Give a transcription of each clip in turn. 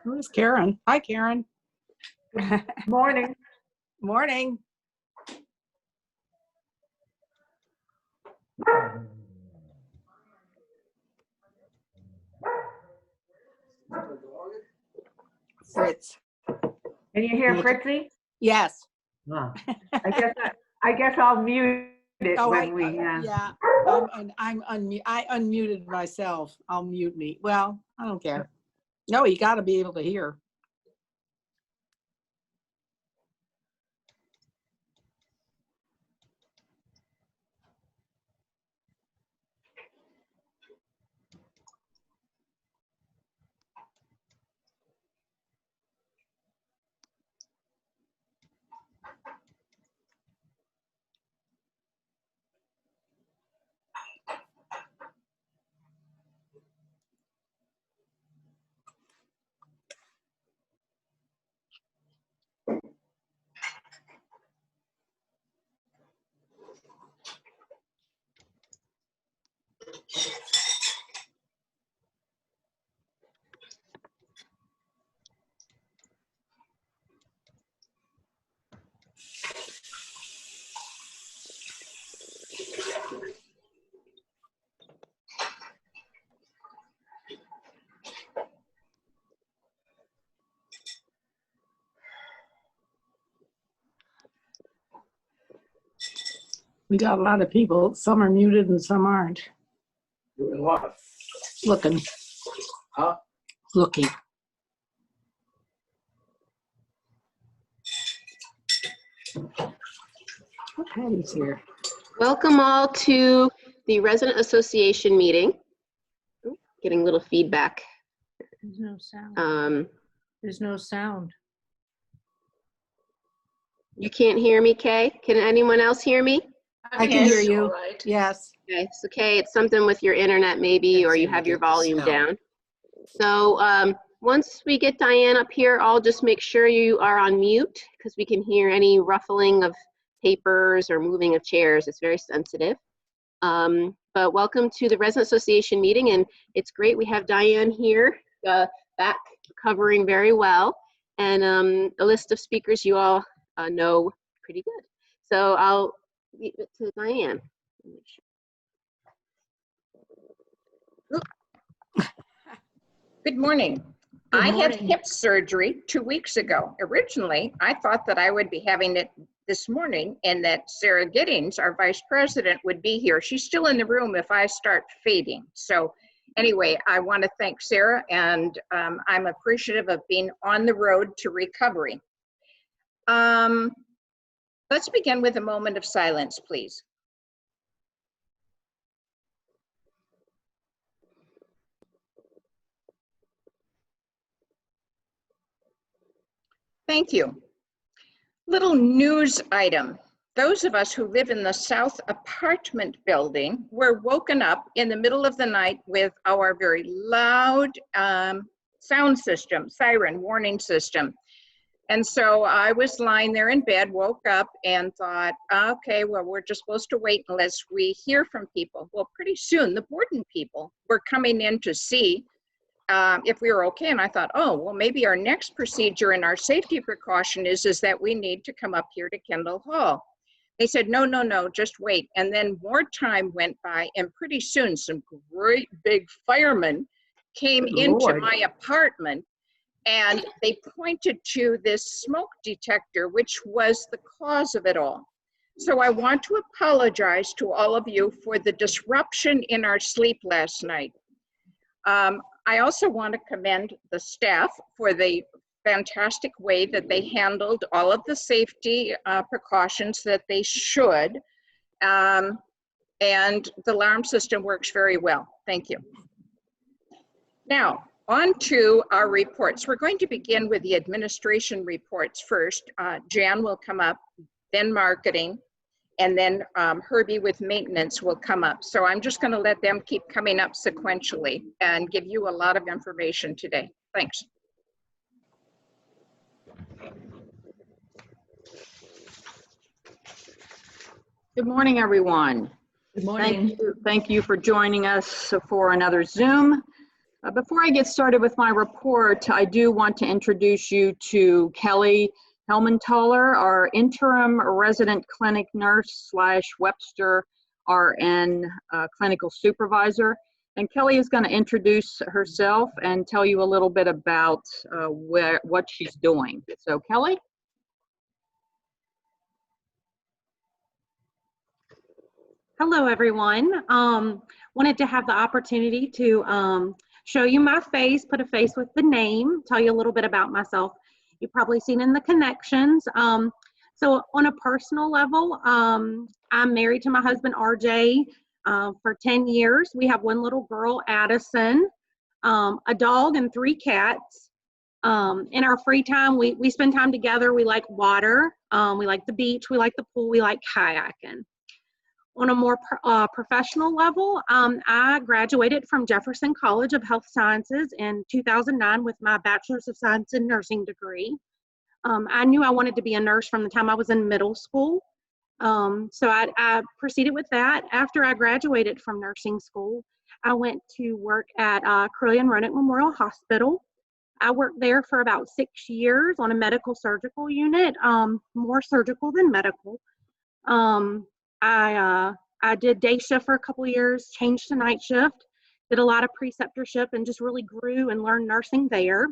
Who's Karen? Hi, Karen. Morning. Morning. Fritz. Can you hear Fritzy? Yes. I guess I'll mute it when we. Yeah. I unmuted myself. I'll mute me. Well, I don't care. No, you got to be able to hear. We got a lot of people. Some are muted and some aren't. Doing what? Looking. Huh? Looking. Patty's here. Welcome all to the Resident Association meeting. Ooh, getting a little feedback. There's no sound. There's no sound. You can't hear me, Kay? Can anyone else hear me? I can hear you. Right. Yes. Okay, so Kay, it's something with your internet maybe, or you have your volume down. So once we get Diane up here, I'll just make sure you are on mute because we can hear any ruffling of papers or moving of chairs. It's very sensitive. But welcome to the Resident Association meeting, and it's great we have Diane here, back recovering very well, and a list of speakers you all know pretty good. So I'll leave it to Diane. Good morning. I had hip surgery 2 weeks ago. Originally, I thought that I would be having it this morning and that Sarah Giddings, our vice president, would be here. She's still in the room if I start fading. So anyway, I want to thank Sarah, and I'm appreciative of being on the road to recovery. Let's begin with a moment of silence, please. Thank you. Little news item. Those of us who live in the South apartment building were woken up in the middle of the night with our very loud sound system, siren warning system. And so I was lying there in bed, woke up and thought, okay, well, we're just supposed to wait unless we hear from people. Well, pretty soon the Borden people were coming in to see if we were okay. And I thought, oh, well, maybe our next procedure and our safety precaution is that we need to come up here to Kendall Hall. They said, no, no, no, just wait. And then more time went by, and pretty soon some great big firemen came into my apartment, and they pointed to this smoke detector, which was the cause of it all. So I want to apologize to all of you for the disruption in our sleep last night. I also want to commend the staff for the fantastic way that they handled all of the safety precautions that they should. And the alarm system works very well. Thank you. Now, on to our reports. We're going to begin with the administration reports first. Jan will come up, then marketing, and then Herbie with maintenance will come up. So I'm just going to let them keep coming up sequentially and give you a lot of information today. Thanks. Good morning, everyone. Good morning. Thank you for joining us for another Zoom. Before I get started with my report, I do want to introduce you to Kelly Helmenthaler, our interim resident clinic nurse / Webster RN clinical supervisor. And Kelly is going to introduce herself and tell you a little bit about what she's doing. So Kelly? Hello, everyone. Wanted to have the opportunity to show you my face, put a face with the name, tell you a little bit about myself. You've probably seen in the connections. So on a personal level, I'm married to my husband, RJ, for 10 years. We have one little girl, Addison, a dog and 3 cats. In our free time, we spend time together. We like water. We like the beach. We like the pool. We like kayaking. On a more professional level, I graduated from Jefferson College of Health Sciences in 2009 with my Bachelor's of Science in Nursing degree. I knew I wanted to be a nurse from the time I was in middle school. So I proceeded with that. After I graduated from nursing school, I went to work at Crilley-Roanoke Memorial Hospital. I worked there for about 6 years on a medical surgical unit, more surgical than medical. I did day shift for a couple of years, changed to night shift, did a lot of preceptorship, and just really grew and learned nursing there.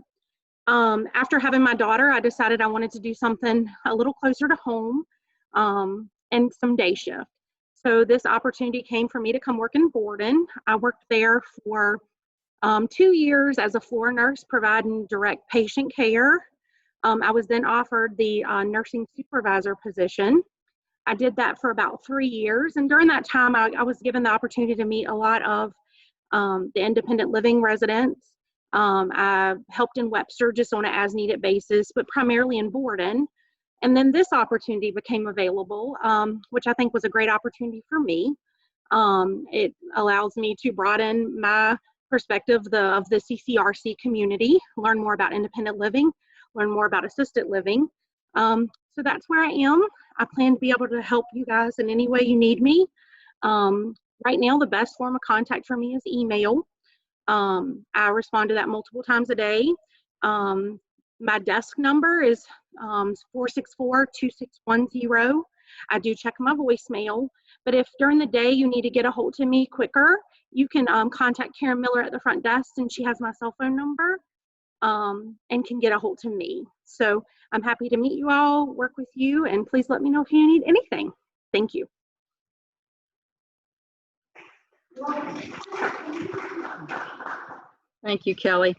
After having my daughter, I decided I wanted to do something a little closer to home and some day shift. So this opportunity came for me to come work in Borden. I worked there for 2 years as a floor nurse, providing direct patient care. I was then offered the nursing supervisor position. I did that for about 3 years, and during that time, I was given the opportunity to meet a lot of the independent living residents. I helped in Webster just on an as-needed basis, but primarily in Borden. And then this opportunity became available, which I think was a great opportunity for me. It allows me to broaden my perspective of the CCRC community, learn more about independent living, learn more about assisted living. So that's where I am. I plan to be able to help you guys in any way you need me. Right now, the best form of contact for me is email. I respond to that multiple times a day. My desk number is 464-2610. I do check my voicemail, but if during the day you need to get a hold to me quicker, you can contact Karen Miller at the front desk, and she has my cell phone number and can get a hold to me. So I'm happy to meet you all, work with you, and please let me know if you need anything. Thank you. Thank you, Kelly.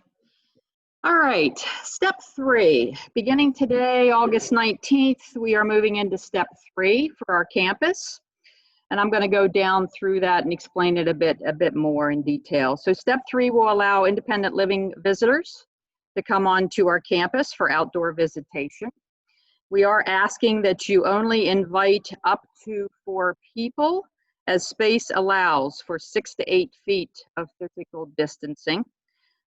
All right, step 3. Beginning today, August 19th, we are moving into step 3 for our campus. And I'm going to go down through that and explain it a bit more in detail. So step 3 will allow independent living visitors to come onto our campus for outdoor visitation. We are asking that you only invite up to 4 people as space allows for 6 to 8 feet of physical distancing.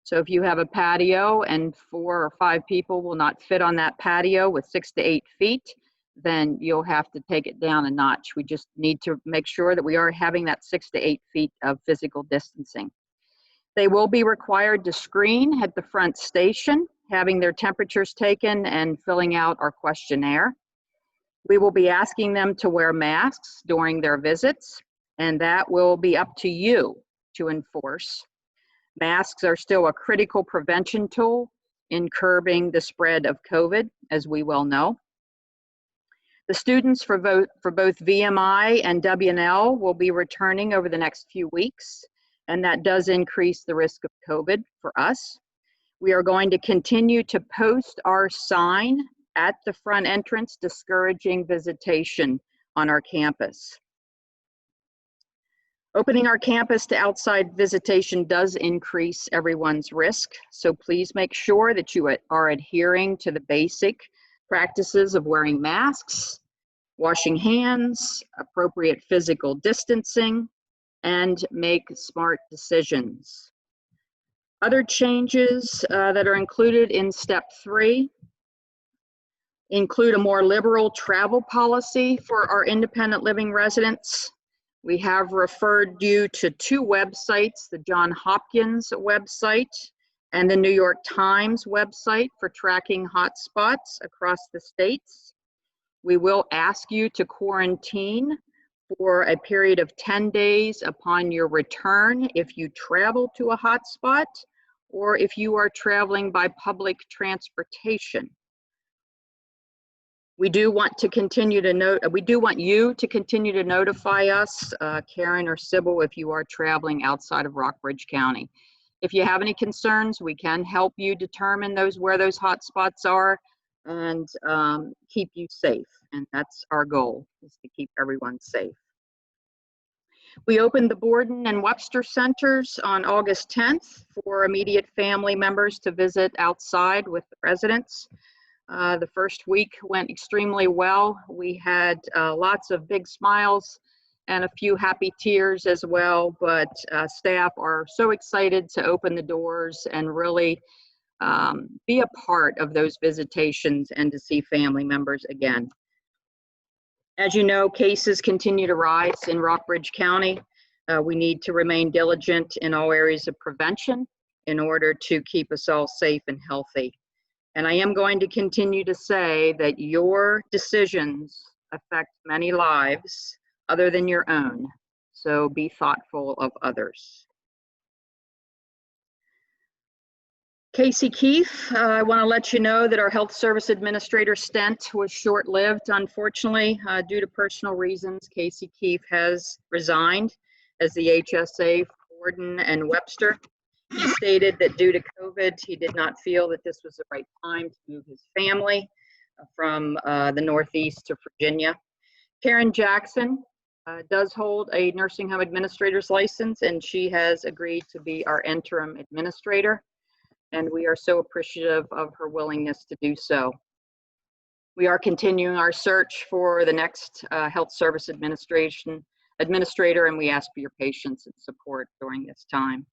So if you have a patio and 4 or 5 people will not fit on that patio with 6 to 8 feet, then you'll have to take it down a notch. We just need to make sure that we are having that 6 to 8 feet of physical distancing. They will be required to screen at the front station, having their temperatures taken and filling out our questionnaire. We will be asking them to wear masks during their visits, and that will be up to you to enforce. Masks are still a critical prevention tool in curbing the spread of COVID, as we well know. The students for both VMI and WNL will be returning over the next few weeks, and that does increase the risk of COVID for us. We are going to continue to post our sign at the front entrance discouraging visitation on our campus. Opening our campus to outside visitation does increase everyone's risk, so please make sure that you are adhering to the basic practices of wearing masks, washing hands, appropriate physical distancing, and make smart decisions. Other changes that are included in step 3 include a more liberal travel policy for our independent living residents. We have referred you to 2 websites, the Johns Hopkins website and the New York Times website for tracking hotspots across the states. We will ask you to quarantine for a period of 10 days upon your return if you travel to a hotspot or if you are traveling by public transportation. We do want you to continue to notify us, Karen or Sybil, if you are traveling outside of Rockbridge County. If you have any concerns, we can help you determine where those hotspots are and keep you safe. And that's our goal, is to keep everyone safe. We opened the Borden and Webster Centers on August 10th for immediate family members to visit outside with the residents. The first week went extremely well. We had lots of big smiles and a few happy tears as well, but staff are so excited to open the doors and really be a part of those visitations and to see family members again. As you know, cases continue to rise in Rockbridge County. We need to remain diligent in all areas of prevention in order to keep us all safe and healthy. And I am going to continue to say that your decisions affect many lives other than your own. So be thoughtful of others. Casey Keefe, I want to let you know that our Health Service Administrator stint was short-lived, unfortunately, due to personal reasons. Casey Keefe has resigned as the HSA for Borden and Webster. He stated that due to COVID, he did not feel that this was the right time to move his family from the Northeast to Virginia. Karen Jackson does hold a nursing home administrator's license, and she has agreed to be our interim administrator. And we are so appreciative of her willingness to do so. We are continuing our search for the next Health Service Administrator, and we ask for your patience and support during this time.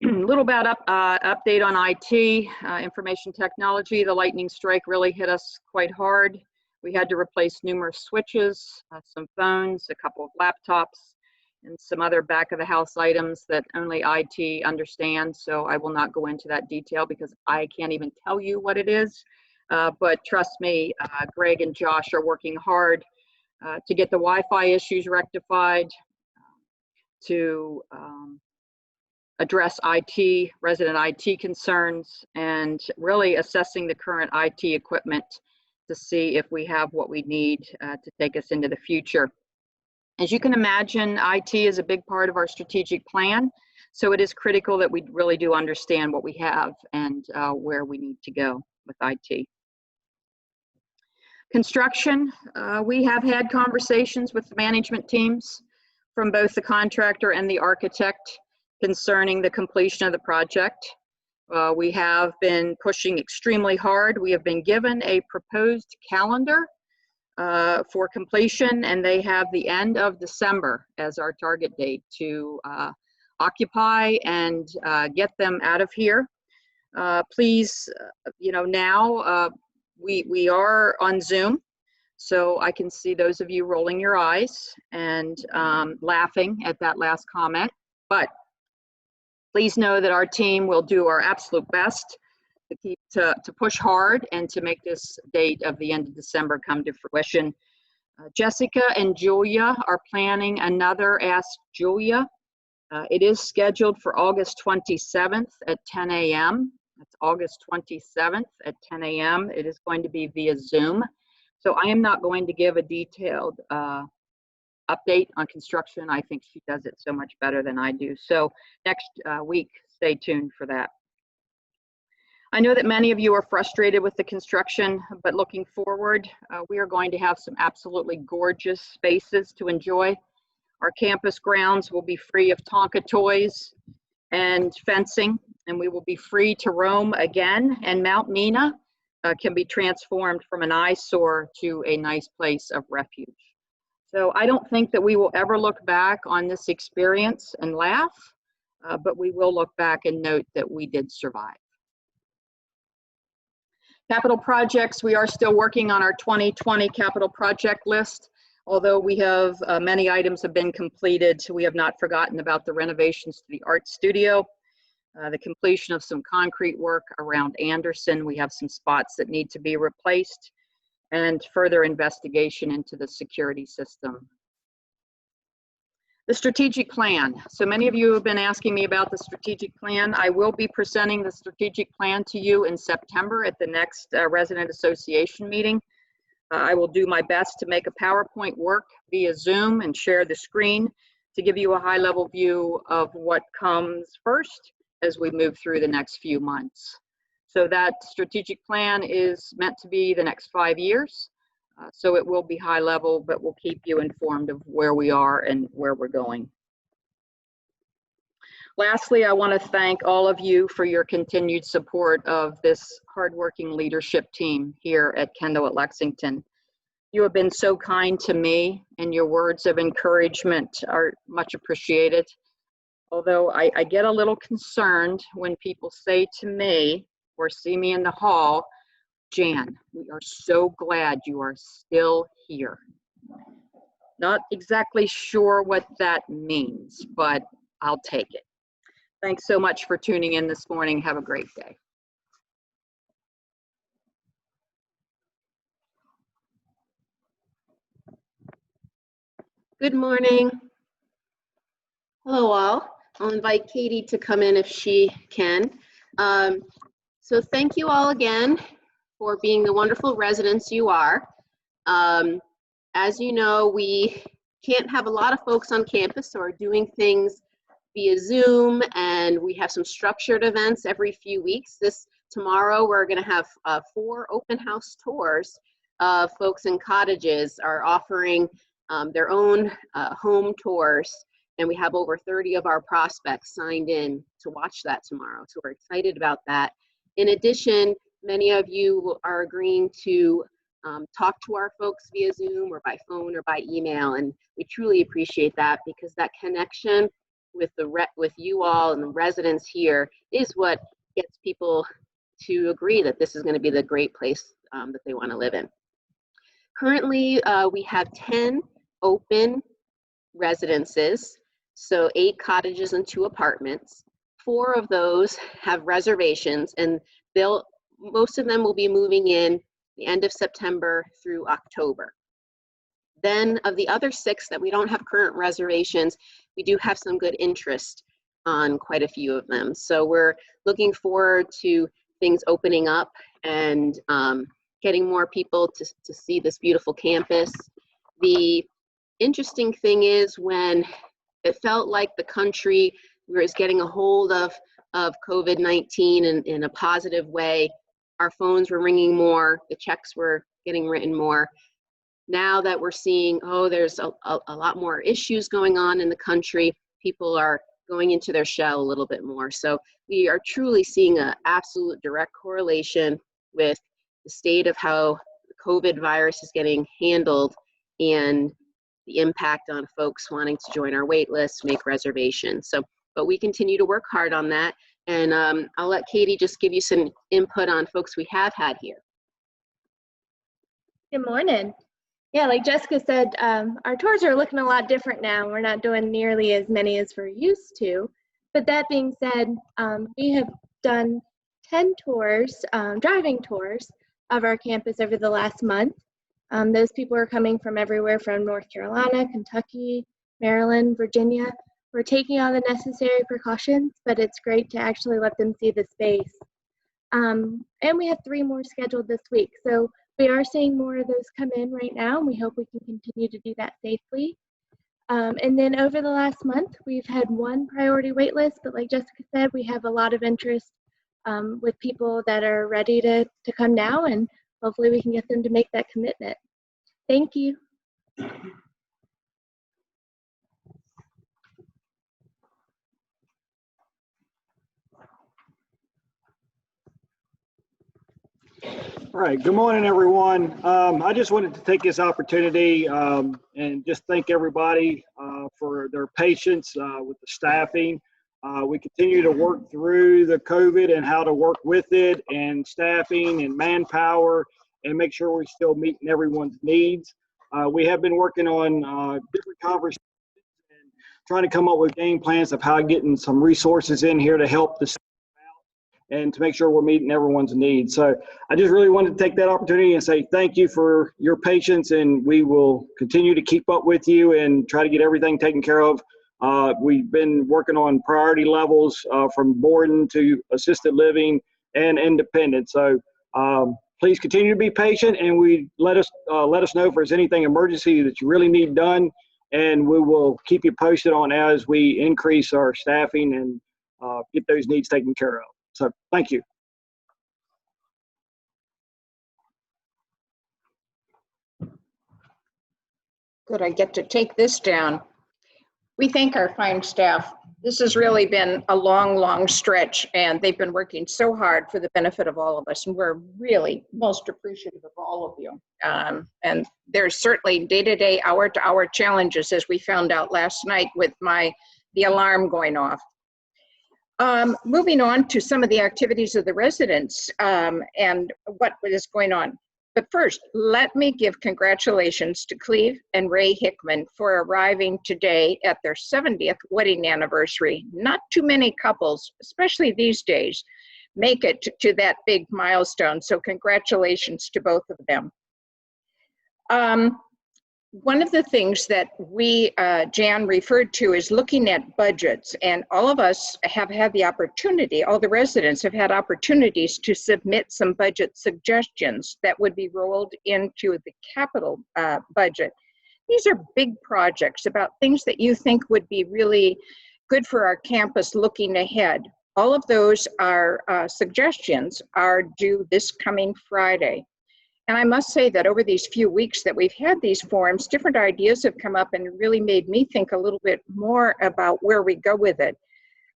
A little about update on IT, information technology. The lightning strike really hit us quite hard. We had to replace numerous switches, some phones, a couple of laptops, and some other back of the house items that only IT understands. So I will not go into that detail because I can't even tell you what it is. But trust me, Greg and Josh are working hard to get the Wi-Fi issues rectified, to address resident IT concerns, and really assessing the current IT equipment to see if we have what we need to take us into the future. As you can imagine, IT is a big part of our strategic plan, so it is critical that we really do understand what we have and where we need to go with IT. Construction, we have had conversations with the management teams from both the contractor and the architect concerning the completion of the project. We have been pushing extremely hard. We have been given a proposed calendar for completion, and they have the end of December as our target date to occupy and get them out of here. Please, now we are on Zoom, so I can see those of you rolling your eyes and laughing at that last comment, but please know that our team will do our absolute best to push hard and to make this date of the end of December come to fruition. Jessica and Julia are planning another Ask Julia. It is scheduled for August 27th at 10 a.m. That's August 27th at 10 a.m. It is going to be via Zoom. So I am not going to give a detailed update on construction. I think she does it so much better than I do. So next week, stay tuned for that. I know that many of you are frustrated with the construction, but looking forward, we are going to have some absolutely gorgeous spaces to enjoy. Our campus grounds will be free of Tonka toys and fencing, and we will be free to roam again, and Mount Nina can be transformed from an eyesore to a nice place of refuge. So I don't think that we will ever look back on this experience and laugh, but we will look back and note that we did survive. Capital projects, we are still working on our 2020 capital project list. Although we have, many items have been completed, we have not forgotten about the renovations to the art studio, the completion of some concrete work around Anderson. We have some spots that need to be replaced, and further investigation into the security system. The strategic plan. So many of you have been asking me about the strategic plan. I will be presenting the strategic plan to you in September at the next Resident Association meeting. I will do my best to make a PowerPoint work via Zoom and share the screen to give you a high-level view of what comes first as we move through the next few months. So that strategic plan is meant to be the next 5 years. So it will be high level, but we'll keep you informed of where we are and where we're going. Lastly, I want to thank all of you for your continued support of this hardworking leadership team here at Kendall at Lexington. You have been so kind to me, and your words of encouragement are much appreciated. Although I get a little concerned when people say to me or see me in the hall, "Jan, we are so glad you are still here." Not exactly sure what that means, but I'll take it. Thanks so much for tuning in this morning. Have a great day. Good morning. Hello all. I'll invite Katie to come in if she can. So thank you all again for being the wonderful residents you are. As you know, we can't have a lot of folks on campus, so we're doing things via Zoom, and we have some structured events every few weeks. Tomorrow we're going to have 4 open house tours of folks in cottages are offering their own home tours, and we have over 30 of our prospects signed in to watch that tomorrow, so we're excited about that. In addition, many of you are agreeing to talk to our folks via Zoom or by phone or by email, and we truly appreciate that, because that connection with you all and the residents here is what gets people to agree that this is going to be the great place that they want to live in. Currently, we have 10 open residences, so 8 cottages and 2 apartments. 4 of those have reservations, and most of them will be moving in the end of September through October. Then of the other 6 that we don't have current reservations, we do have some good interest on quite a few of them. So we're looking forward to things opening up and getting more people to see this beautiful campus. The interesting thing is, when it felt like the country was getting a hold of COVID-19 in a positive way, our phones were ringing more, the checks were getting written more. Now that we're seeing, there's a lot more issues going on in the country, people are going into their shell a little bit more. So we are truly seeing an absolute direct correlation with the state of how the COVID virus is getting handled and the impact on folks wanting to join our wait list, make reservations. So, but we continue to work hard on that. And I'll let Katie just give you some input on folks we have had here. Good morning. Yeah, like Jessica said, our tours are looking a lot different now. We're not doing nearly as many as we're used to. But that being said, we have done 10 tours, driving tours of our campus over the last month. Those people are coming from everywhere from North Carolina, Kentucky, Maryland, Virginia. We're taking all the necessary precautions, but it's great to actually let them see the space. And we have 3 more scheduled this week. So we are seeing more of those come in right now, and we hope we can continue to do that safely. And then over the last month, we've had 1 priority wait list, but like Jessica said, we have a lot of interest with people that are ready to come now, and hopefully we can get them to make that commitment. Thank you. All right, good morning, everyone. I just wanted to take this opportunity and just thank everybody for their patience with the staffing. We continue to work through the COVID and how to work with it, and staffing and manpower, and make sure we're still meeting everyone's needs. We have been working on different conversations and trying to come up with game plans of how getting some resources in here to help the staff out and to make sure we're meeting everyone's needs. So I just really wanted to take that opportunity and say thank you for your patience, and we will continue to keep up with you and try to get everything taken care of. We've been working on priority levels from boarding to assisted living and independent. So please continue to be patient, and let us know if there's anything emergency that you really need done, and we will keep you posted on as we increase our staffing and get those needs taken care of. So thank you. Good, I get to take this down. We thank our fine staff. This has really been a long, long stretch, and they've been working so hard for the benefit of all of us, and we're really most appreciative of all of you. And there's certainly day-to-day, hour-to-hour challenges, as we found out last night with the alarm going off. Moving on to some of the activities of the residents and what is going on. But first, let me give congratulations to Cleve and Ray Hickman for arriving today at their 70th wedding anniversary. Not too many couples, especially these days, make it to that big milestone. So congratulations to both of them. One of the things that Jan referred to is looking at budgets, and all of us have had the opportunity, all the residents have had opportunities to submit some budget suggestions that would be rolled into the capital budget. These are big projects about things that you think would be really good for our campus looking ahead. All of those are suggestions are due this coming Friday. And I must say that over these few weeks that we've had these forums, different ideas have come up and it really made me think a little bit more about where we go with it.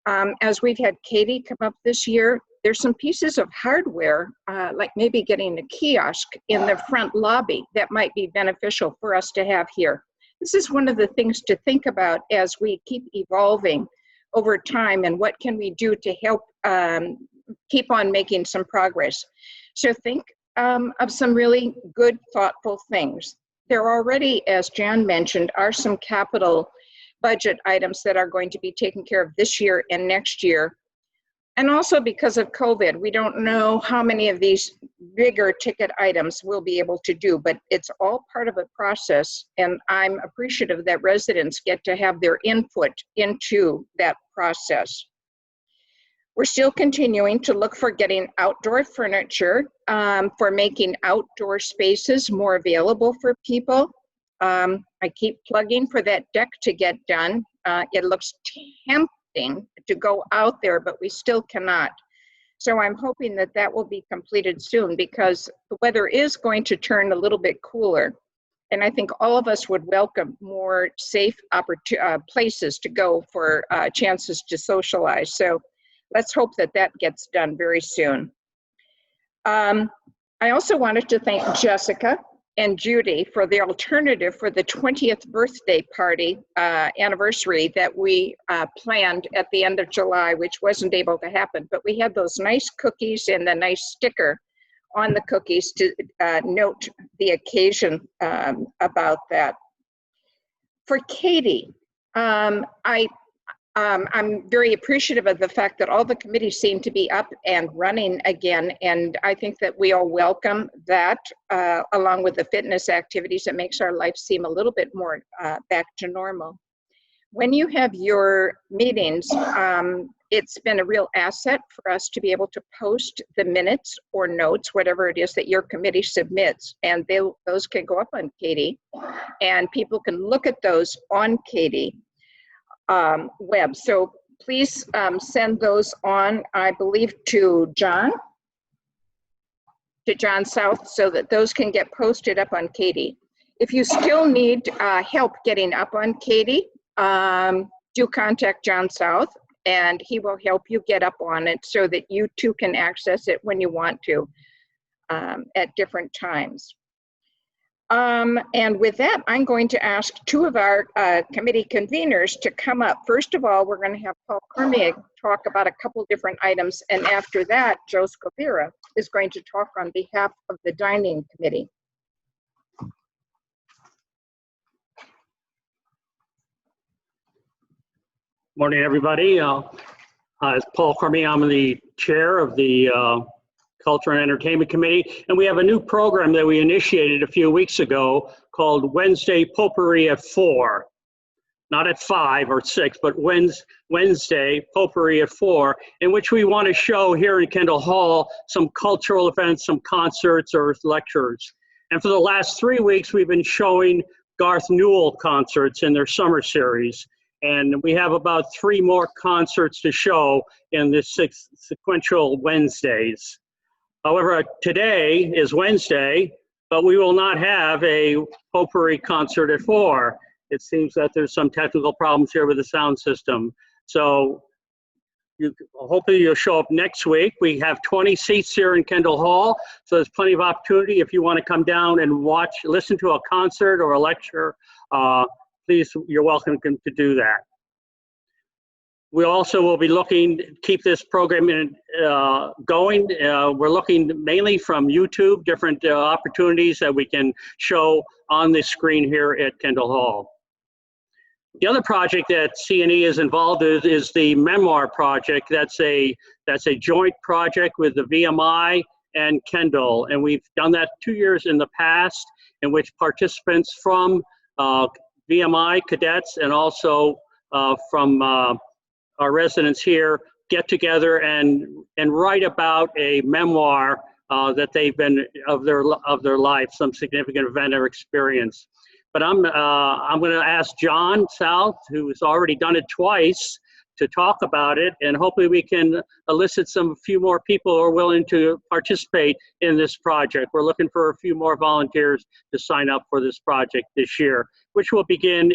As we've had Katie come up this year, there's some pieces of hardware, like maybe getting a kiosk in the front lobby that might be beneficial for us to have here. This is one of the things to think about as we keep evolving over time, and what can we do to help keep on making some progress. So think of some really good, thoughtful things. There already, as Jan mentioned, are some capital budget items that are going to be taken care of this year and next year. And also because of COVID, we don't know how many of these bigger ticket items we'll be able to do, but it's all part of a process. And I'm appreciative that residents get to have their input into that process. We're still continuing to look for getting outdoor furniture, for making outdoor spaces more available for people. I keep plugging for that deck to get done. It looks tempting to go out there, but we still cannot. So I'm hoping that that will be completed soon, because the weather is going to turn a little bit cooler. And I think all of us would welcome more safe places to go for chances to socialize. So let's hope that that gets done very soon. I also wanted to thank Jessica and Judy for the alternative for the 20th birthday party anniversary that we planned at the end of July, which wasn't able to happen. But we had those nice cookies and the nice sticker on the cookies to note the occasion about that. For Katie, I'm very appreciative of the fact that all the committees seem to be up and running again, and I think that we all welcome that, along with the fitness activities. It makes our life seem a little bit more back to normal. When you have your meetings, it's been a real asset for us to be able to post the minutes or notes, whatever it is that your committee submits, and those can go up on Katie, and people can look at those on Katie web. So please send those on, I believe, to John South, so that those can get posted up on Katie. If you still need help getting up on Katie, do contact John South, and he will help you get up on it so that you too can access it when you want to at different times. And with that, I'm going to ask two of our committee conveners to come up. First of all, we're going to have Paul Cormier talk about a couple different items, and after that, Joe Scovira is going to talk on behalf of the dining committee. Morning, everybody. It's Paul Cormier. I'm the chair of the Culture and Entertainment Committee, and we have a new program that we initiated a few weeks ago called Wednesday Potpourri at 4. Not at 5 or 6, but Wednesday Potpourri at 4, in which we want to show here in Kendall Hall some cultural events, some concerts or lectures. And for the last 3 weeks, we've been showing Garth Newell concerts in their summer series. And we have about 3 more concerts to show in this sequential Wednesdays. However, today is Wednesday, but we will not have a potpourri concert at 4. It seems that there's some technical problems here with the sound system. So hopefully you'll show up next week. We have 20 seats here in Kendall Hall, so there's plenty of opportunity if you want to come down and listen to a concert or a lecture. Please, you're welcome to do that. We also will be looking to keep this program going. We're looking mainly from YouTube, different opportunities that we can show on the screen here at Kendall Hall. The other project that CNE is involved in is the memoir project. That's a joint project with the VMI and Kendall, and we've done that 2 years in the past, in which participants from VMI cadets and also from our residents here get together and write about a memoir that they've been of their life, some significant event or experience. But I'm going to ask John South, who has already done it twice, to talk about it, and hopefully we can elicit a few more people who are willing to participate in this project. We're looking for a few more volunteers to sign up for this project this year, which will begin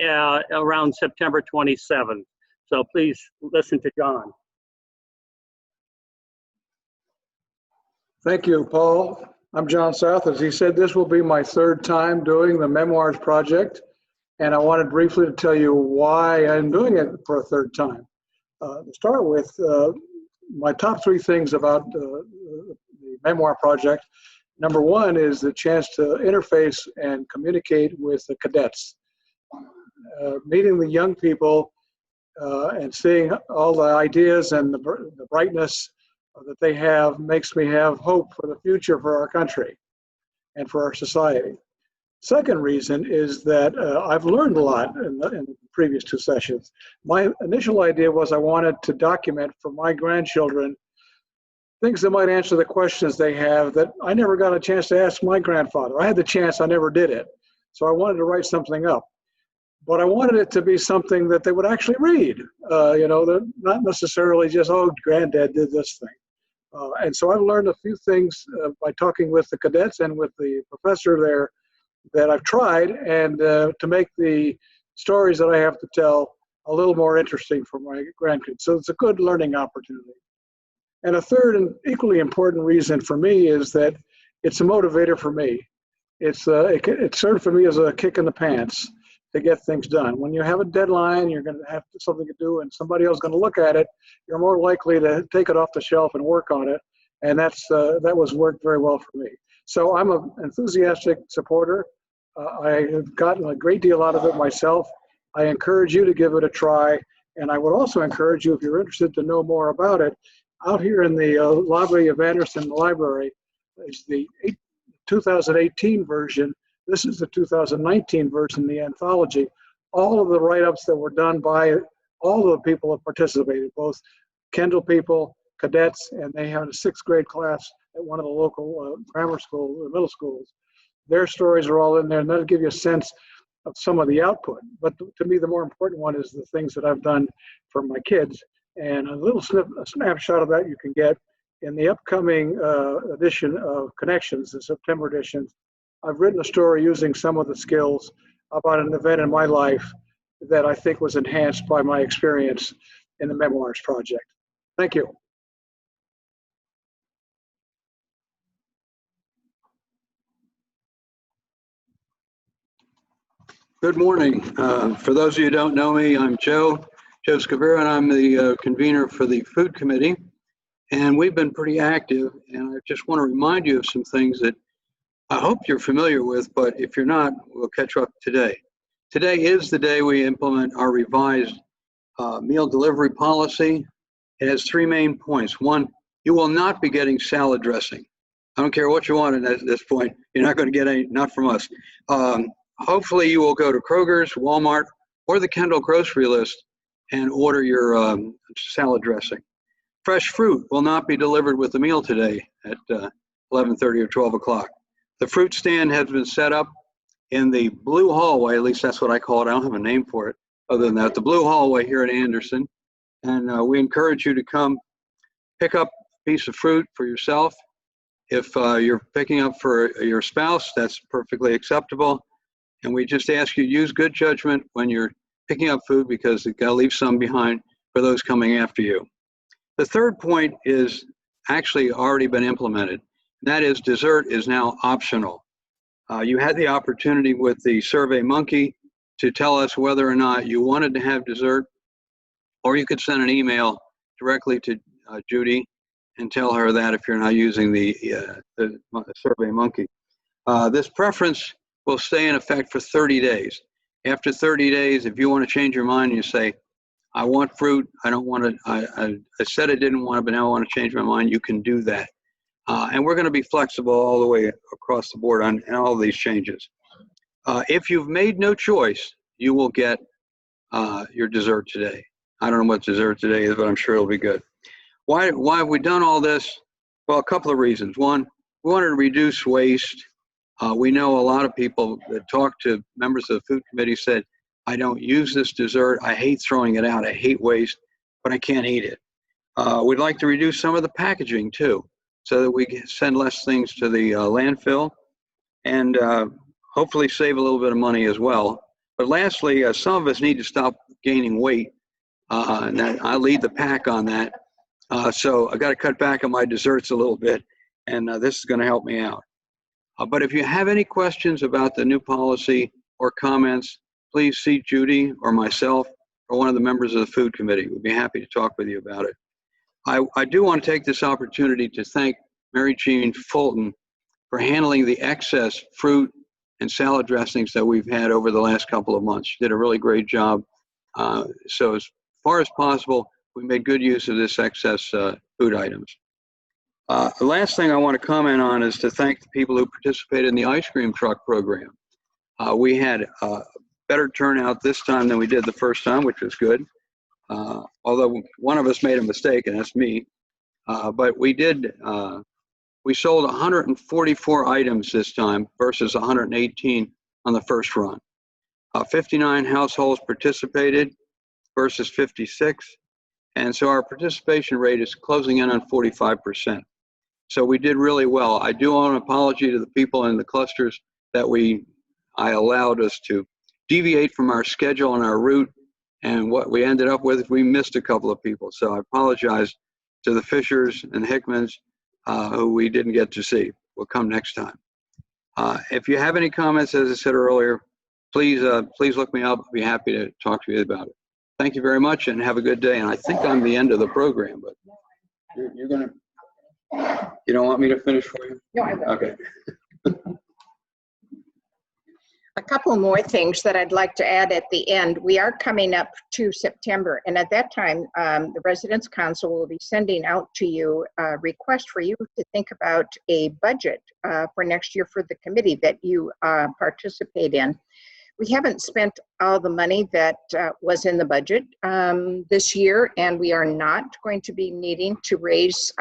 around September 27th. So please listen to John. Thank you, Paul. I'm John South. As he said, this will be my 3rd time doing the Memoirs Project, and I wanted briefly to tell you why I'm doing it for a 3rd time. To start with, my top 3 things about the Memoir Project. Number 1 is the chance to interface and communicate with the cadets. Meeting the young people and seeing all the ideas and the brightness that they have makes me have hope for the future for our country and for our society. Second reason is that I've learned a lot in the previous 2 sessions. My initial idea was I wanted to document for my grandchildren things that might answer the questions they have that I never got a chance to ask my grandfather. I had the chance, I never did it. So I wanted to write something up. But I wanted it to be something that they would actually read, not necessarily just, oh, Granddad did this thing. And so I've learned a few things by talking with the cadets and with the professor there that I've tried, and to make the stories that I have to tell a little more interesting for my grandkids. So it's a good learning opportunity. And a third and equally important reason for me is that it's a motivator for me. It served for me as a kick in the pants to get things done. When you have a deadline, you're going to have something to do, and somebody else is going to look at it, you're more likely to take it off the shelf and work on it. And that was worked very well for me. So I'm an enthusiastic supporter. I have gotten a great deal out of it myself. I encourage you to give it a try. And I would also encourage you, if you're interested to know more about it, out here in the lobby of Anderson Library is the 2018 version. This is the 2019 version, the anthology. All of the write-ups that were done by all of the people that participated, both Kendall people, cadets, and they had a 6th grade class at one of the local grammar school, middle schools. Their stories are all in there, and that'll give you a sense of some of the output. But to me, the more important one is the things that I've done for my kids. And a snapshot of that you can get in the upcoming edition of Connections, the September edition. I've written a story using some of the skills about an event in my life that I think was enhanced by my experience in the Memoirs Project. Thank you. Good morning. For those of you who don't know me, I'm Joe Scavero, and I'm the convener for the Food Committee. And we've been pretty active, and I just want to remind you of some things that I hope you're familiar with, but if you're not, we'll catch up today. Today is the day we implement our revised meal delivery policy. It has 3 main points. One, you will not be getting salad dressing. I don't care what you want at this point. You're not going to get any, not from us. Hopefully you will go to Kroger's, Walmart, or the Kendall grocery list and order your salad dressing. Fresh fruit will not be delivered with the meal today at 11:30 or 12 o'clock. The fruit stand has been set up in the blue hallway, at least that's what I call it. I don't have a name for it other than that. The blue hallway here at Anderson. And we encourage you to come pick up a piece of fruit for yourself. If you're picking up for your spouse, that's perfectly acceptable. And we just ask you to use good judgment when you're picking up food because you've got to leave some behind for those coming after you. The third point is actually already been implemented. And that is dessert is now optional. You had the opportunity with the Survey Monkey to tell us whether or not you wanted to have dessert, or you could send an email directly to Judy and tell her that if you're not using the Survey Monkey. This preference will stay in effect for 30 days. After 30 days, if you want to change your mind and you say, I want fruit, I don't want it, I said I didn't want it, but now I want to change my mind, you can do that. And we're going to be flexible all the way across the board on all of these changes. If you've made no choice, you will get your dessert today. I don't know what dessert today is, but I'm sure it'll be good. Why have we done all this? Well, a couple of reasons. One, we wanted to reduce waste. We know a lot of people that talk to members of the food committee said, I don't use this dessert. I hate throwing it out. I hate waste, but I can't eat it. We'd like to reduce some of the packaging too, so that we can send less things to the landfill and hopefully save a little bit of money as well. But lastly, some of us need to stop gaining weight. And I lead the pack on that. So I got to cut back on my desserts a little bit, and this is going to help me out. But if you have any questions about the new policy or comments, please see Judy or myself or one of the members of the food committee. We'd be happy to talk with you about it. I do want to take this opportunity to thank Mary Jean Fulton for handling the excess fruit and salad dressings that we've had over the last couple of months. She did a really great job. So as far as possible, we made good use of this excess food items. The last thing I want to comment on is to thank the people who participated in the ice cream truck program. We had a better turnout this time than we did the first time, which was good. Although one of us made a mistake, and that's me. But we sold 144 items this time versus 118 on the first run. 59 households participated versus 56. And so our participation rate is closing in on 45%. So we did really well. I do owe an apology to the people in the clusters that I allowed us to deviate from our schedule and our route. And what we ended up with, we missed a couple of people. So I apologize to the Fishers and Hickmans who we didn't get to see. We'll come next time. If you have any comments, as I said earlier, please look me up. I'll be happy to talk to you about it. Thank you very much and have a good day. And I think I'm the end of the program, but you're going to, you don't want me to finish for you? No, I will. Okay. A couple more things that I'd like to add at the end. We are coming up to September, and at that time, the Residents Council will be sending out to you a request for you to think about a budget for next year for the committee that you participate in. We haven't spent all the money that was in the budget this year, and we are not going to be needing to raise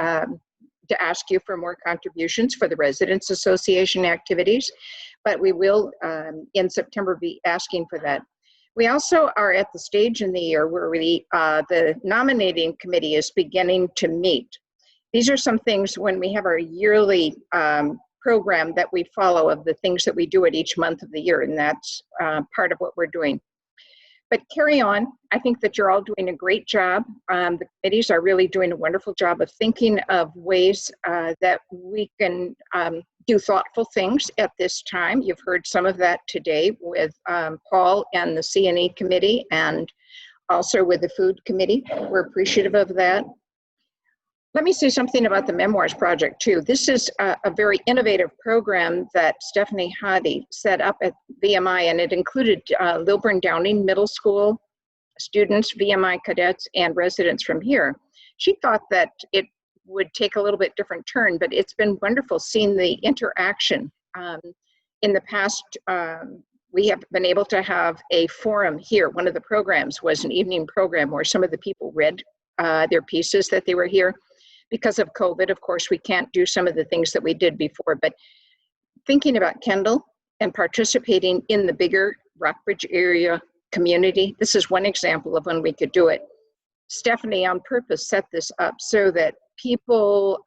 to ask you for more contributions for the Residents Association activities, but we will in September be asking for that. We also are at the stage in the year where the nominating committee is beginning to meet. These are some things when we have our yearly program that we follow of the things that we do at each month of the year, and that's part of what we're doing. But carry on. I think that you're all doing a great job. The committees are really doing a wonderful job of thinking of ways that we can do thoughtful things at this time. You've heard some of that today with Paul and the C&E committee and also with the food committee. We're appreciative of that. Let me say something about the Memoirs Project too. This is a very innovative program that Stephanie Hadi set up at VMI, and it included Lilburn Downing Middle School students, VMI cadets, and residents from here. She thought that it would take a little bit different turn, but it's been wonderful seeing the interaction. In the past, we have been able to have a forum here. One of the programs was an evening program where some of the people read their pieces that they were here. Because of COVID, of course, we can't do some of the things that we did before, but thinking about Kendall and participating in the bigger Rockbridge area community, this is one example of when we could do it. Stephanie on purpose set this up so that people,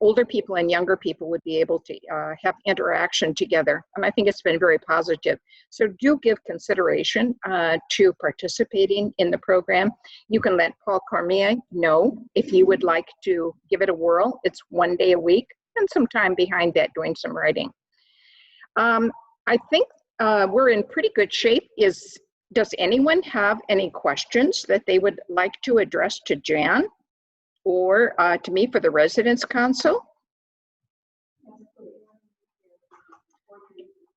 older people and younger people would be able to have interaction together. And I think it's been very positive. So do give consideration to participating in the program. You can let Paul Cormier know if you would like to give it a whirl. It's 1 day a week and some time behind that doing some writing. I think we're in pretty good shape. Does anyone have any questions that they would like to address to Jan or to me for the Residents Council?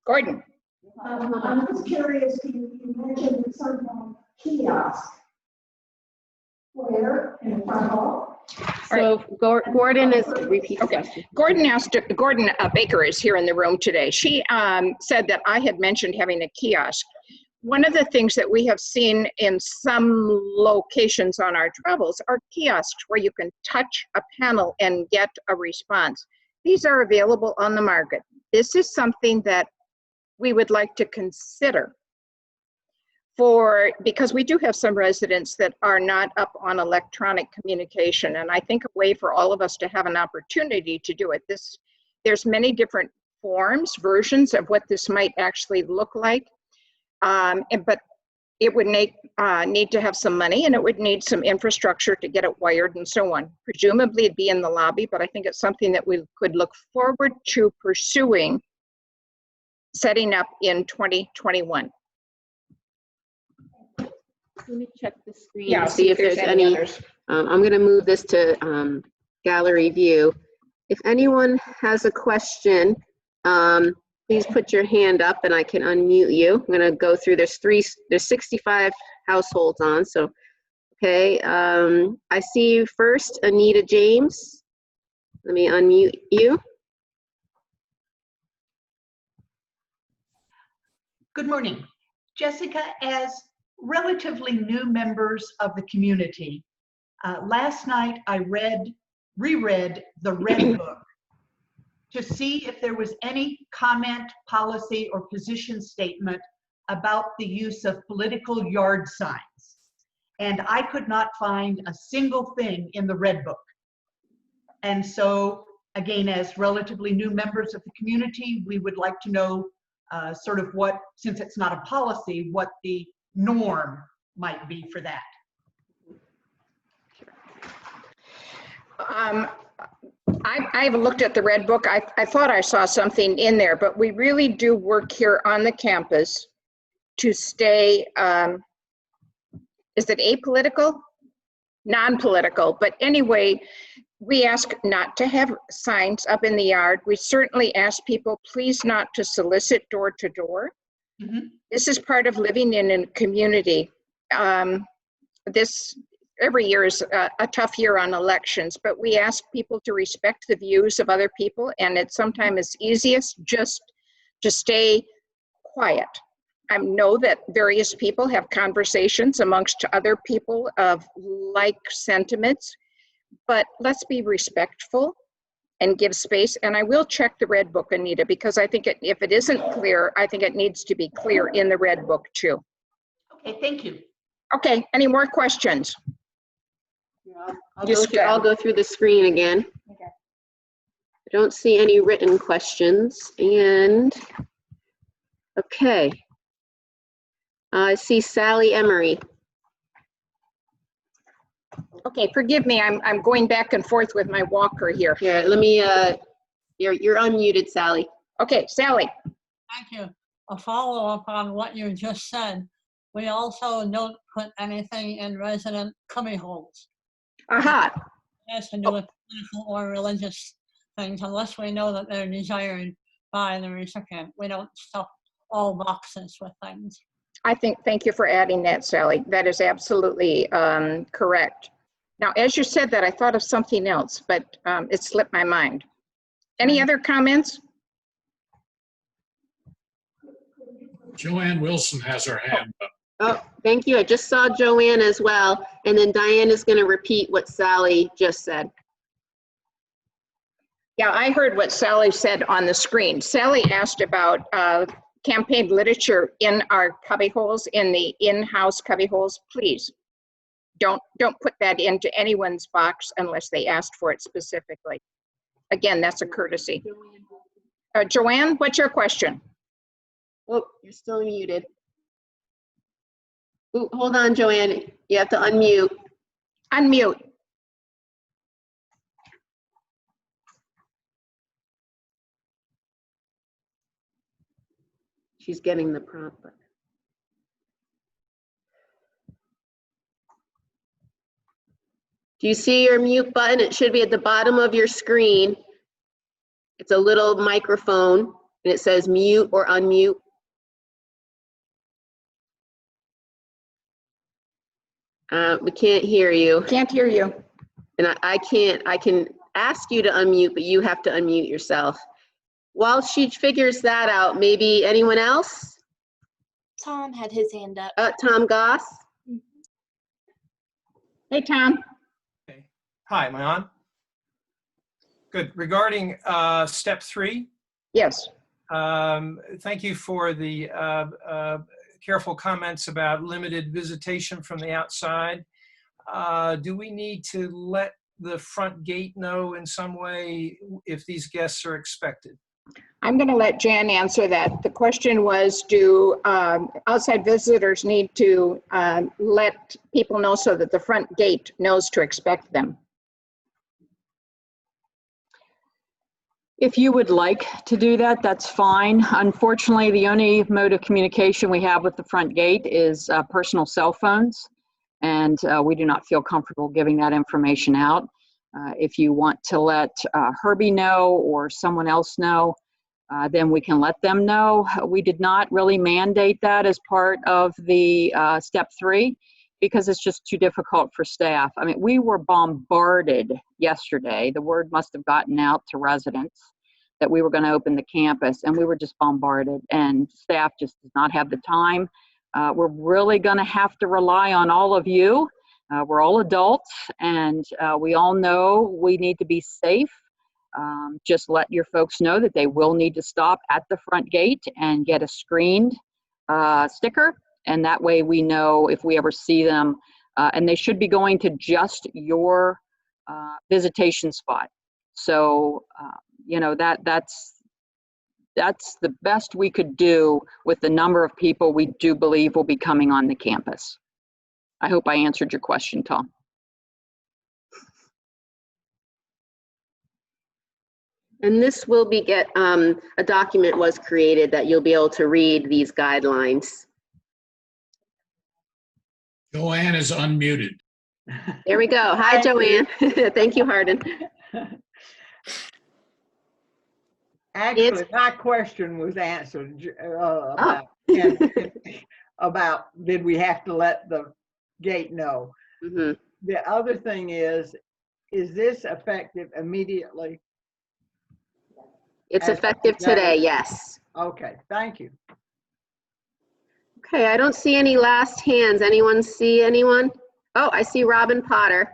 Gordon. I'm just curious, you mentioned some kiosk. Where? In the front hall? So Gordon is, repeat the question. Gordon Baker is here in the room today. She said that I had mentioned having a kiosk. One of the things that we have seen in some locations on our travels are kiosks where you can touch a panel and get a response. These are available on the market. This is something that we would like to consider because we do have some residents that are not up on electronic communication, and I think a way for all of us to have an opportunity to do it. There's many different forms, versions of what this might actually look like. But it would need to have some money and it would need some infrastructure to get it wired and so on. Presumably it'd be in the lobby, but I think it's something that we could look forward to pursuing setting up in 2021. Let me check the screen Yeah, to see if there's any others. I'm going to move this to gallery view. If anyone has a question, please put your hand up and I can unmute you. I'm going to go through, there's 65 households on, so, okay. I see first, Anita James. Let me unmute you. Good morning. Jessica, as relatively new members of the community, last night I reread the Red Book to see if there was any comment, policy, or position statement about the use of political yard signs. And I could not find a single thing in the Red Book. And so, again, as relatively new members of the community, we would like to know sort of what, since it's not a policy, what the norm might be for that. I've looked at the Red Book. I thought I saw something in there, but we really do work here on the campus to stay, is it apolitical? Non-political, but anyway, we ask not to have signs up in the yard. We certainly ask people, please not to solicit door to door. Mm-hmm. This is part of living in a community. This every year is a tough year on elections, but we ask people to respect the views of other people, and it's sometimes easiest just to stay quiet. I know that various people have conversations amongst other people of like sentiments, but let's be respectful and give space. And I will check the Red Book, Anita, because I think if it isn't clear, I think it needs to be clear in the Red Book too. Okay, thank you. Okay, any more questions? I'll go through the screen again. Okay. I don't see any written questions. And, okay. I see Sally Emery. Okay, forgive me, I'm going back and forth with my walker here. Here, let me, you're unmuted, Sally. Okay, Sally. Thank you. A follow-up on what you just said. We also don't put anything in resident cubby holes. Aha. It has to do with political or religious things, unless we know that they're desired by the recipient. We don't stuff all boxes with things. Thank you for adding that, Sally. That is absolutely correct. Now, as you said that, I thought of something else, but it slipped my mind. Any other comments? Joanne Wilson has her hand up. Oh, thank you. I just saw Joanne as well. And then Diane is going to repeat what Sally just said. Yeah, I heard what Sally said on the screen. Sally asked about campaign literature in our cubbyholes, in the in-house cubbyholes. Please don't put that into anyone's box unless they asked for it specifically. Again, that's a courtesy. Joanne, what's your question? Oh, you're still muted. Ooh, hold on, Joanne. You have to unmute. Unmute. She's getting the prompt. Do you see your mute button? It should be at the bottom of your screen. It's a little microphone and it says mute or unmute. We can't hear you. Can't hear you. And I can ask you to unmute, but you have to unmute yourself. While she figures that out, maybe anyone else? Tom had his hand up. Tom Goss. Hey, Tom. Okay. Hi, am I on? Good. Regarding step 3. Yes. Thank you for the careful comments about limited visitation from the outside. Do we need to let the front gate know in some way if these guests are expected? I'm going to let Jan answer that. The question was, do outside visitors need to let people know so that the front gate knows to expect them? If you would like to do that, that's fine. Unfortunately, the only mode of communication we have with the front gate is personal cell phones, and we do not feel comfortable giving that information out. If you want to let Herbie know or someone else know, then we can let them know. We did not really mandate that as part of the step 3 because it's just too difficult for staff. I mean, we were bombarded yesterday. The word must have gotten out to residents that we were going to open the campus, and we were just bombarded, and staff just does not have the time. We're really going to have to rely on all of you. We're all adults, and we all know we need to be safe. Just let your folks know that they will need to stop at the front gate and get a screened sticker, and that way we know if we ever see them. And they should be going to just your visitation spot. So, you know, that's the best we could do with the number of people we do believe will be coming on the campus. I hope I answered your question, Tom. And this will be a document was created that you'll be able to read these guidelines. Joanne is unmuted. There we go. Hi, Joanne. Thank you, Hardin. Actually, my question was answered about did we have to let the gate know? Mm-hmm. The other thing is this effective immediately? It's effective today, yes. Okay, thank you. Okay, I don't see any last hands. Anyone see anyone? Oh, I see Robin Potter.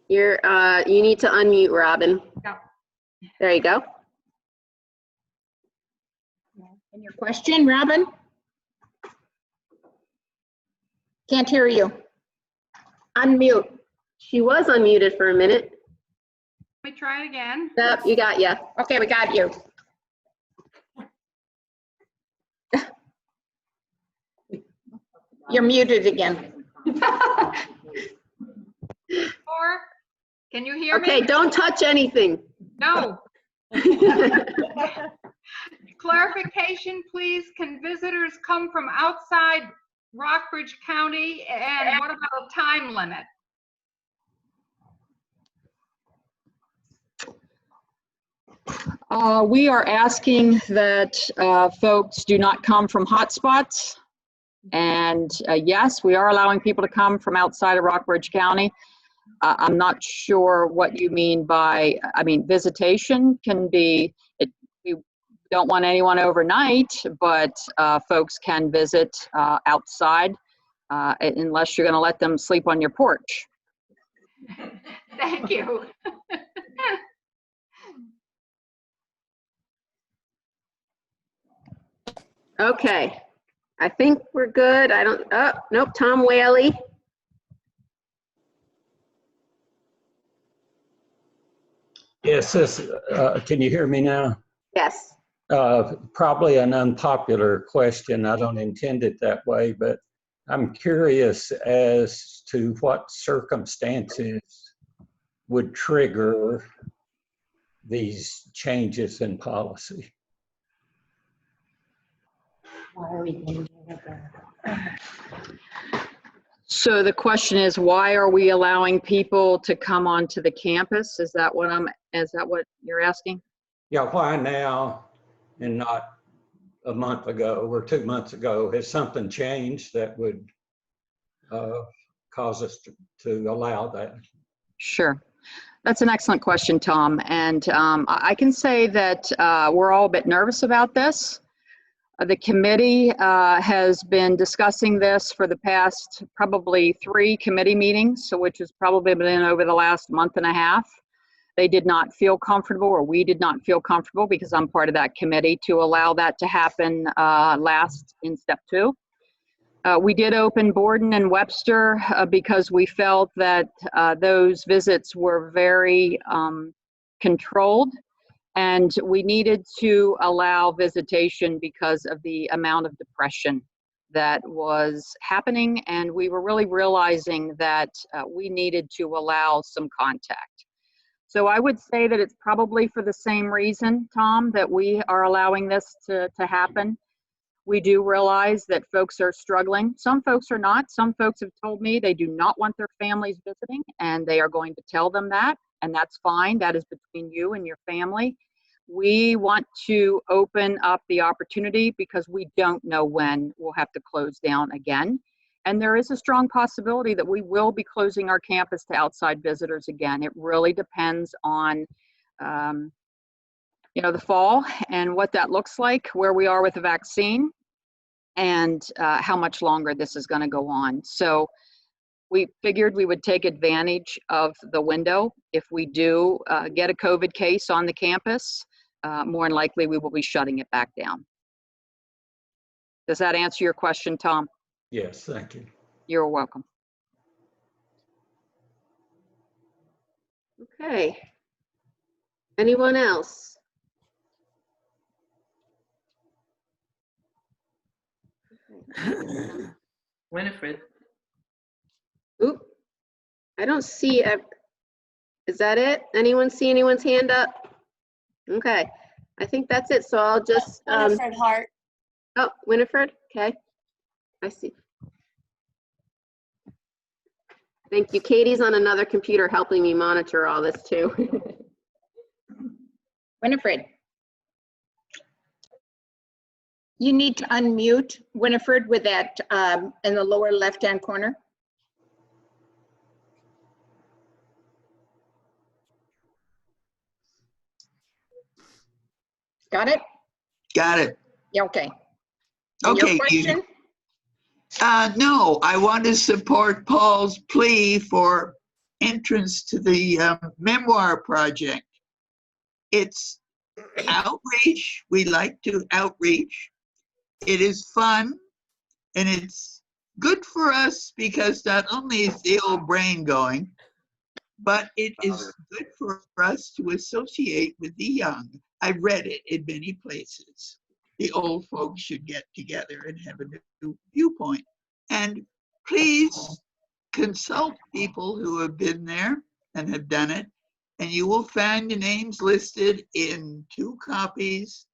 You need to unmute, Robin. Yeah. There you go. And your question, Robin? Can't hear you. Unmute. She was unmuted for a minute. Let me try it again. Yep, you got ya. Okay, we got you. You're muted again. Or can you hear me? Okay, don't touch anything. No. Clarification, please. Can visitors come from outside Rockbridge County? And what about a time limit? We are asking that folks do not come from hotspots. And yes, we are allowing people to come from outside of Rockbridge County. I'm not sure what you mean by, I mean, visitation can be, we don't want anyone overnight, but folks can visit outside unless you're going to let them sleep on your porch. Thank you. Okay, I think we're good. I don't, oh, nope, Tom Whaley. Yes, can you hear me now? Yes. Probably an unpopular question. I don't intend it that way, but I'm curious as to what circumstances would trigger these changes in policy. So the question is, why are we allowing people to come onto the campus? Is that what you're asking? Yeah, why now and not a month ago or 2 months ago? Has something changed that would cause us to allow that? Sure. That's an excellent question, Tom. And I can say that we're all a bit nervous about this. The committee has been discussing this for the past probably 3 committee meetings, so which has probably been over the last month and a half. They did not feel comfortable, or we did not feel comfortable, because I'm part of that committee, to allow that to happen last in step 2. We did open Borden and Webster because we felt that those visits were very controlled, and we needed to allow visitation because of the amount of depression that was happening, and we were really realizing that we needed to allow some contact. So I would say that it's probably for the same reason, Tom, that we are allowing this to happen. We do realize that folks are struggling. Some folks are not. Some folks have told me they do not want their families visiting, and they are going to tell them that, and that's fine. That is between you and your family. We want to open up the opportunity because we don't know when we'll have to close down again. And there is a strong possibility that we will be closing our campus to outside visitors again. It really depends on the fall and what that looks like, where we are with the vaccine, and how much longer this is going to go on. So we figured we would take advantage of the window. If we do get a COVID case on the campus, more than likely we will be shutting it back down. Does that answer your question, Tom? Yes, thank you. You're welcome. Okay. Anyone else? Winifred. Oop. I don't see. Is that it? Anyone see anyone's hand up? Okay. I think that's it. So I'll just. Winifred Hart. Oh, Winifred. Okay. I see. Thank you. Katie's on another computer helping me monitor all this too. Winifred. You need to unmute Winifred with that in the lower left-hand corner. Got it? Got it. Yeah, okay. And Okay. your question? No, I want to support Paul's plea for entrance to the memoir project. It's outreach. We like to outreach. It is fun, and it's good for us because not only is the old brain going, but it is good for us to associate with the young. I've read it in many places. The old folks should get together and have a new viewpoint. And please consult people who have been there and have done it, and you will find the names listed in 2 copies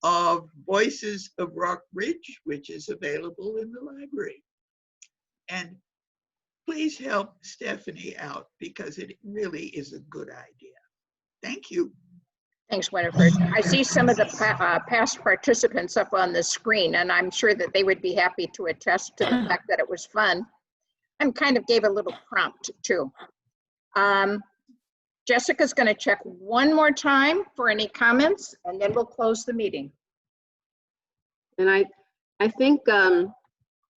of Voices of Rockbridge, which is available in the library. And please help Stephanie out because it really is a good idea. Thank you. Thanks, Winifred. I see some of the past participants up on the screen, and I'm sure that they would be happy to attest to the fact that it was fun. And kind of gave a little prompt too. Jessica's going to check one more time for any comments, and then we'll close the meeting. And I think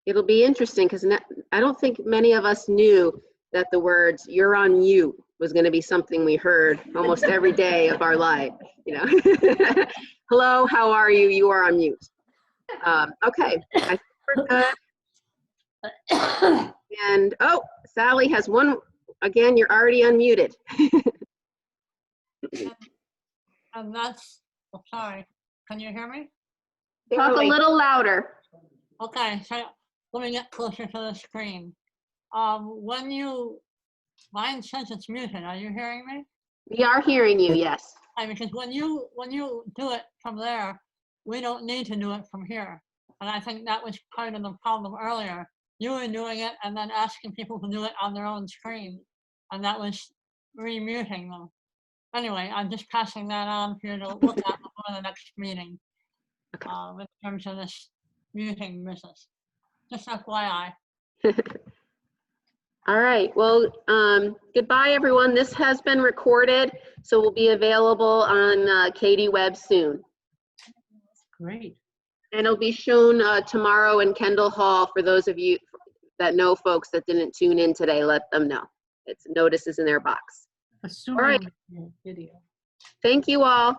it'll be interesting because I don't think many of us knew that the words "you're on mute" was going to be something we heard almost every day of our life. You know, hello, how are you? You are on mute. Okay, I think we're good. And oh, Sally has one. Again, you're already unmuted. And that's, oh, sorry, can you hear me? Talk a little louder. Okay, so let me get closer to the screen. When you, mine says it's muted, are you hearing me? We are hearing you, yes. Because when you do it from there, we don't need to do it from here. And I think that was part of the problem earlier. You were doing it and then asking people to do it on their own screen. And that was remuting them. Anyway, I'm just passing that on for you to look at before the next meeting. In terms of this muting business. Just FYI. All right, well, goodbye everyone. This has been recorded, so will be available on Katie Web soon. Great. And it'll be shown tomorrow in Kendall Hall for those of you that know folks that didn't tune in today, let them know. It's notices in their box. Assuming all right. Video. Thank you all.